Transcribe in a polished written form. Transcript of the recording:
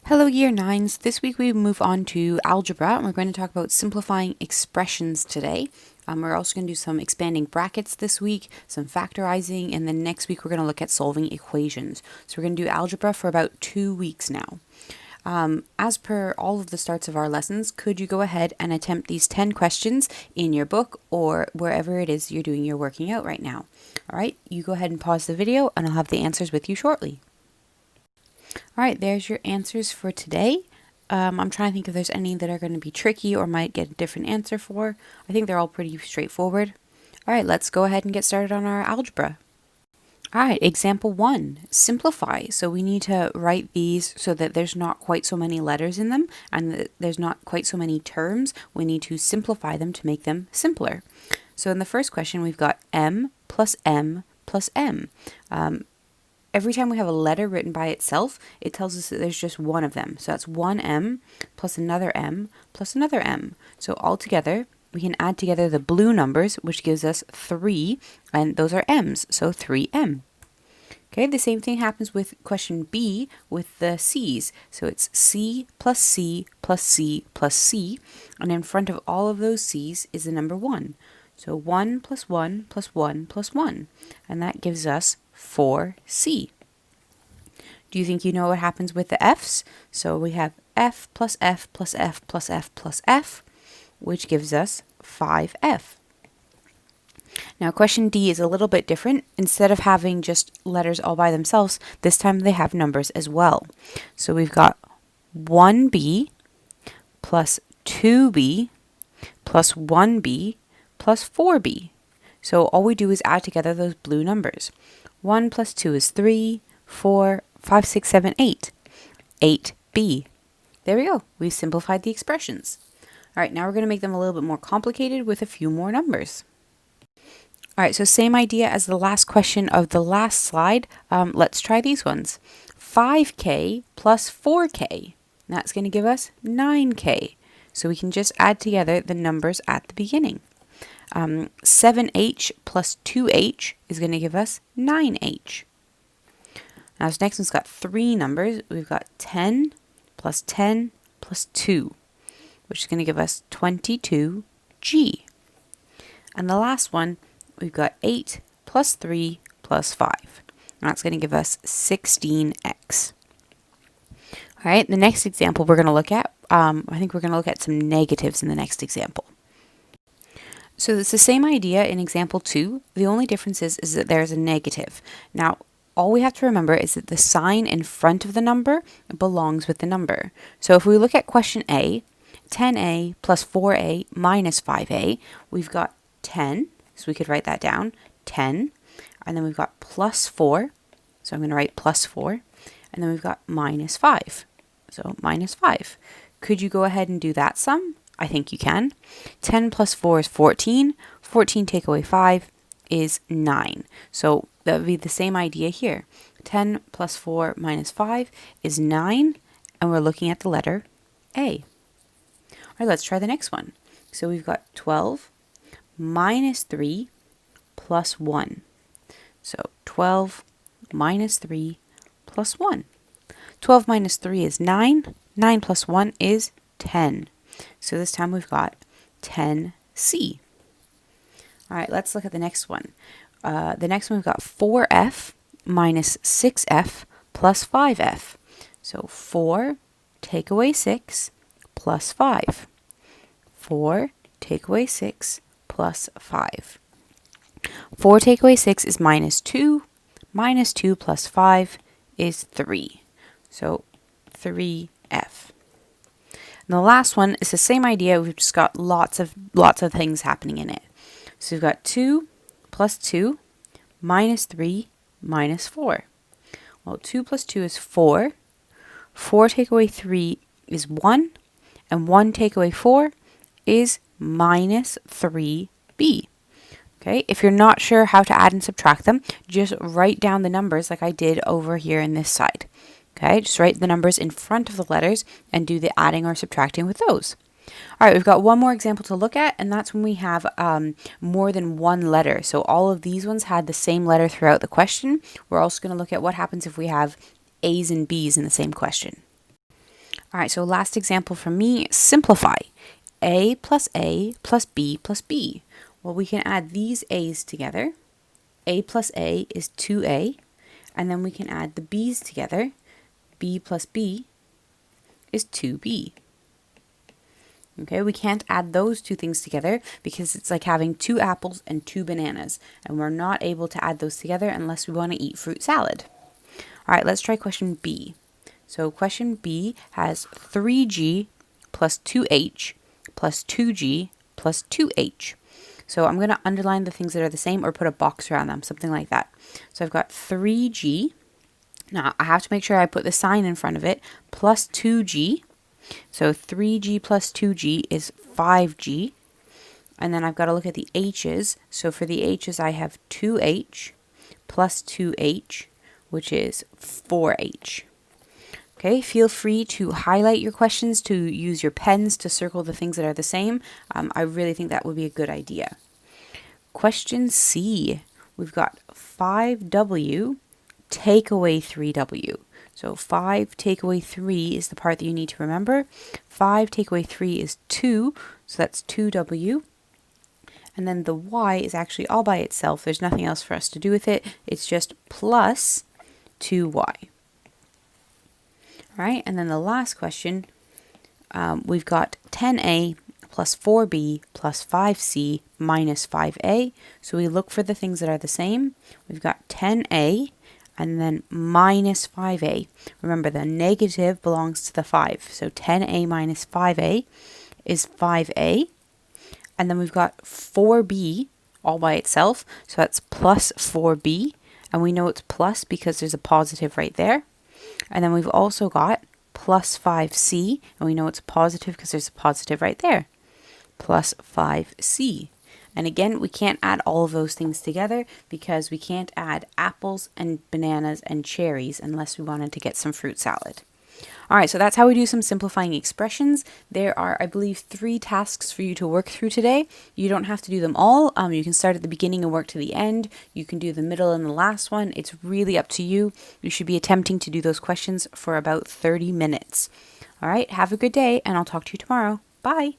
Hello Year 9s, this week we move on to algebra and we're going to talk about simplifying expressions today. We're also going to do some expanding brackets this week, some factorizing, and then next week we're going to look at solving equations. So we're going to do algebra for about 2 weeks now. As per all of the starts of our lessons, could you go ahead and attempt these 10 questions in your book or wherever it is you're doing your working out right now? Alright, you go ahead and pause the video and I'll have the answers with you shortly. Alright, there's your answers for today. I'm trying to think if there's any that are going to be tricky or might get a different answer for. I think they're all pretty straightforward. Alright, let's go ahead and get started on our algebra. Alright, example 1, simplify. So we need to write these so that there's not quite so many letters in them and that there's not quite so many terms. We need to simplify them to make them simpler. So in the first question, we've got m plus m plus m. Every time we have a letter written by itself, it tells us that there's just one of them. So that's one m plus another m plus another m. So altogether, we can add together the blue numbers, which gives us 3, and those are m's, so 3m. Okay, the same thing happens with question B with the c's. So it's c plus c plus c plus c, and in front of all of those c's is the number 1. So 1 plus 1 plus 1 plus 1, and that gives us 4c. Do you think you know what happens with the f's? So we have f plus f plus f plus f plus f, which gives us 5f. Now question D is a little bit different. Instead of having just letters all by themselves, this time they have numbers as well. So we've got 1b plus 2b plus 1b plus 4b. So all we do is add together those blue numbers. 1 plus 2 is 3, 4, 5, 6, 7, 8. 8b. There we go. We've simplified the expressions. Alright, now we're going to make them a little bit more complicated with a few more numbers. Alright, so same idea as the last question of the last slide. Let's try these ones. 5k plus 4k. That's going to give us 9k. So we can just add together the numbers at the beginning. 7h plus 2h is going to give us 9h. Now this next one's got 3 numbers. We've got 10 plus 10 plus 2, which is going to give us 22g. And the last one, we've got 8 plus 3 plus 5. And that's going to give us 16x. Alright, the next example we're going to look at, I think we're going to look at some negatives in the next example. So it's the same idea in example 2. The only difference is that there's a negative. Now, all we have to remember is that the sign in front of the number belongs with the number. So if we look at question A, 10a plus 4a minus 5a, we've got 10, so we could write that down, 10, and then we've got plus 4, so I'm going to write plus 4, and then we've got minus 5, so minus 5. Could you go ahead and do that sum? I think you can. 10 plus 4 is 14. 14 take away 5 is 9. So that would be the same idea here. 10 plus 4 minus 5 is 9, and we're looking at the letter A. All right, let's try the next one. So we've got 12 minus 3 plus 1. So 12 minus 3 plus 1. 12 minus 3 is 9. 9 plus 1 is 10. So this time we've got 10c. All right, let's look at the next one. The next one we've got 4f minus 6f plus 5f. So 4 take away 6 plus 5. 4 take away 6 plus 5. 4 take away 6 is minus 2. Minus 2 plus 5 is 3. So 3f. And the last one is the same idea. We've just got lots of things happening in it. So we've got 2 plus 2 minus 3 minus 4. Well, 2 plus 2 is 4. 4 take away 3 is 1. And 1 take away 4 is minus 3b. Okay, if you're not sure how to add and subtract them, just write down the numbers like I did over here in this side. Okay, just write the numbers in front of the letters and do the adding or subtracting with those. All right, we've got one more example to look at, and that's when we have more than one letter. So all of these ones had the same letter throughout the question. We're also going to look at what happens if we have A's and B's in the same question. All right, so last example from me, simplify. A plus A plus B plus B. Well, we can add these A's together. A plus A is 2A. And then we can add the B's together. B plus B is 2B. Okay, we can't add those two things together because it's like having 2 apples and 2 bananas. And we're not able to add those together unless we want to eat fruit salad. All right, let's try question B. So question B has 3G plus 2H plus 2G plus 2H. So I'm going to underline the things that are the same or put a box around them, something like that. So I've got 3G. Now I have to make sure I put the sign in front of it, plus 2G. So 3G plus 2G is 5G. And then I've got to look at the H's. So for the H's, I have 2H plus 2H, which is 4H. Okay, feel free to highlight your questions, to use your pens to circle the things that are the same. I really think that would be a good idea. Question C, we've got 5W take away 3W. So 5 take away 3 is the part that you need to remember. 5 take away 3 is 2, so that's 2W. And then the Y is actually all by itself. There's nothing else for us to do with it. It's just plus 2Y. All right, and then the last question, we've got 10A plus 4B plus 5C minus 5A. So we look for the things that are the same. We've got 10A and then minus 5A. Remember, the negative belongs to the 5. So 10A minus 5A is 5A. And then we've got 4B all by itself. So that's plus 4B. And we know it's plus because there's a positive right there. And then we've also got plus 5C, and we know it's positive because there's a positive right there. Plus 5C. And again, we can't add all of those things together because we can't add apples and bananas and cherries unless we wanted to get some fruit salad. All right, so that's how we do some simplifying expressions. There are, I believe, 3 tasks for you to work through today. You don't have to do them all. You can start at the beginning and work to the end. You can do the middle and the last one. It's really up to you. You should be attempting to do those questions for about 30 minutes. All right, have a good day, and I'll talk to you tomorrow. Bye.